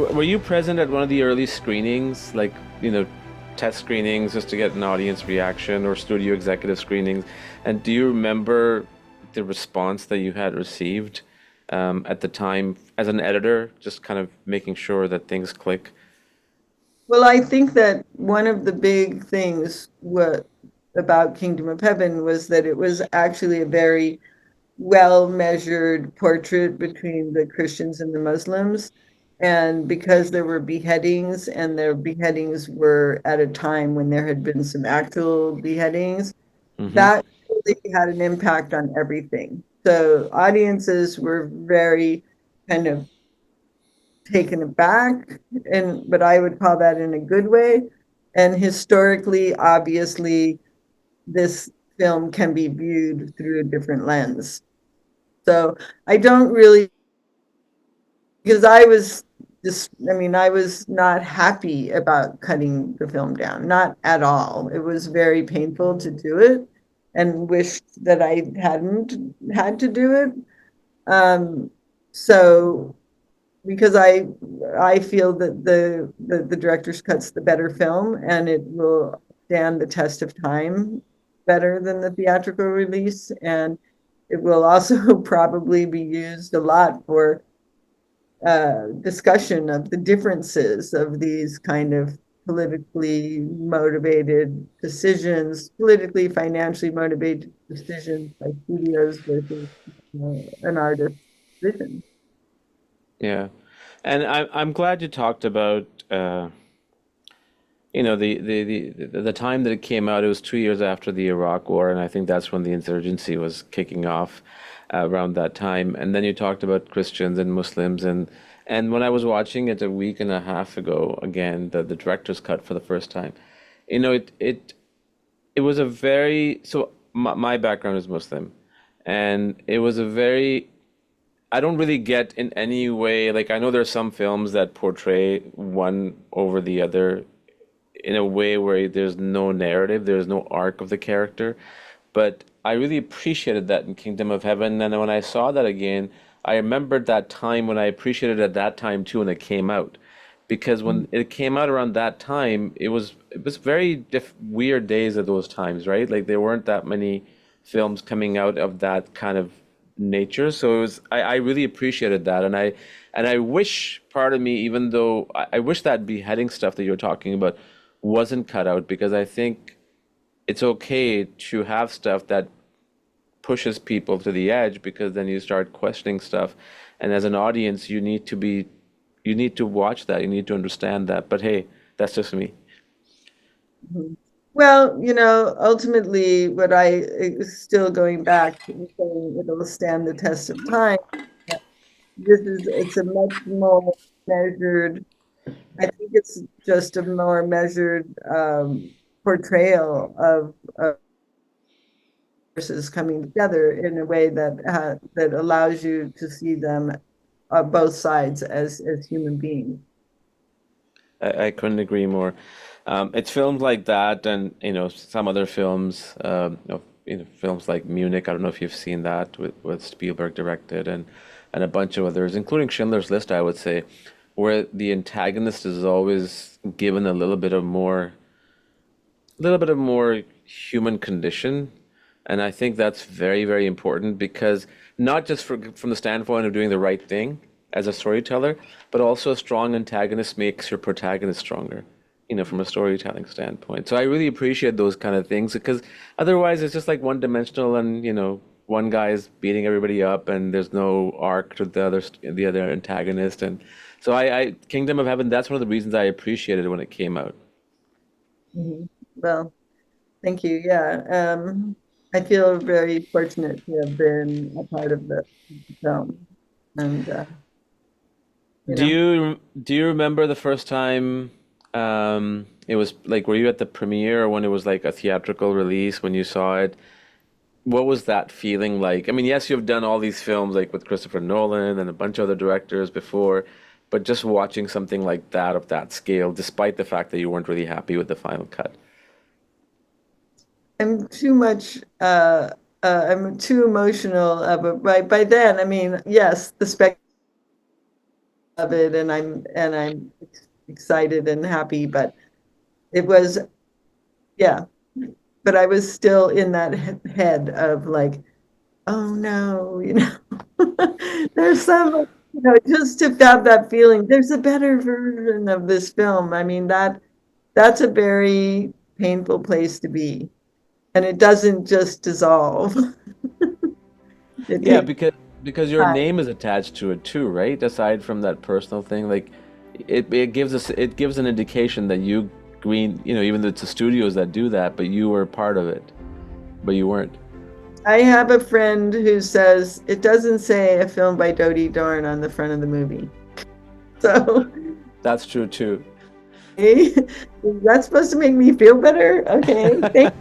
Were you present at one of the early screenings, like, you know, test screenings just to get an audience reaction or studio executive screenings? And do you remember the response that you had received at the time as an editor, just kind of making sure that things click? Well, I think that one of the big things about Kingdom of Heaven was that it was actually a very well measured portrait between the Christians and the Muslims. And because there were beheadings, and their beheadings were at a time when there had been some actual beheadings, Mm-hmm. that really had an impact on everything. So audiences were very kind of taken aback, and but I would call that in a good way. And historically, obviously, this film can be viewed through a different lens. So I don't really, because I was just, I mean, I was not happy about cutting the film down, not at all. It was very painful to do it and wished that I hadn't had to do it. Um, so because I feel that the director's cut's the better film, and it will stand the test of time better than the theatrical release, and it will also probably be used a lot for discussion of the differences of these kind of politically motivated decisions, politically, financially motivated decisions by studios versus an artist's vision. Yeah. And I'm glad you talked about the time that it came out. It was 2 years after the Iraq War, and I think that's when the insurgency was kicking off around that time. And then you talked about Christians and Muslims, and when I was watching it a week and a half ago, again, the director's cut for the first time, it was a very so my background is Muslim, and it was a very I don't really get in any way, like I know there's some films that portray one over the other in a way where there's no narrative, there's no arc of the character. But I really appreciated that in Kingdom of Heaven. And then when I saw that again, I remembered that time when I appreciated it at that time too when it came out. Because when it came out around that time, it was very weird days at those times, right? Like there weren't that many films coming out of that kind of nature. So I really appreciated that. And I wish part of me, even though I wish that beheading stuff that you're talking about wasn't cut out because I think it's okay to have stuff that pushes people to the edge because then you start questioning stuff. And as an audience, you need to watch that, you need to understand that. But hey, that's just me. Mhm. Well, ultimately, what I is still going back to saying it'll stand the test of time. It's a much more measured, I think it's just a more measured portrayal of forces coming together in a way that allows you to see them both sides as human beings. I couldn't agree more. It's films like that, and some other films, films like Munich. I don't know if you've seen that with Spielberg directed, and a bunch of others, including Schindler's List. I would say, where the antagonist is always given a little bit of more human condition. And I think that's very, very important because not just from the standpoint of doing the right thing as a storyteller, but also a strong antagonist makes your protagonist stronger, from a storytelling standpoint. So I really appreciate those kind of things because otherwise it's just like one dimensional and, one guy is beating everybody up and there's no arc to the other antagonist. And so I Kingdom of Heaven, that's one of the reasons I appreciated it when it came out. Mhm. Well, thank you. Yeah. I feel very fortunate to have been a part of the film. And, you Do know, you do you remember the first time it was like were you at the premiere or when it was like a theatrical release when you saw it? What was that feeling like? I mean, yes, you've done all these films like with Christopher Nolan and a bunch of other directors before, but just watching something like that of that scale, despite the fact that you weren't really happy with the final cut. I'm too much, I'm too emotional of it. By then, I mean, yes, the spec love it, and I'm excited and happy. But it was, yeah. But I was still in that head of like, oh no, there's some, just to have that feeling, there's a better version of this film. I mean, that's a very painful place to be. And it doesn't just dissolve. It Yeah, takes because your time. name is attached to it too, right? Aside from that personal thing, like it gives an indication that you green, even though it's the studios that do that, but you were part of it, but you weren't. I have a friend who says it doesn't say a film by Dody Dorn on the front of the movie. So, That's true too. hey, that's supposed to make me feel better. Okay, thank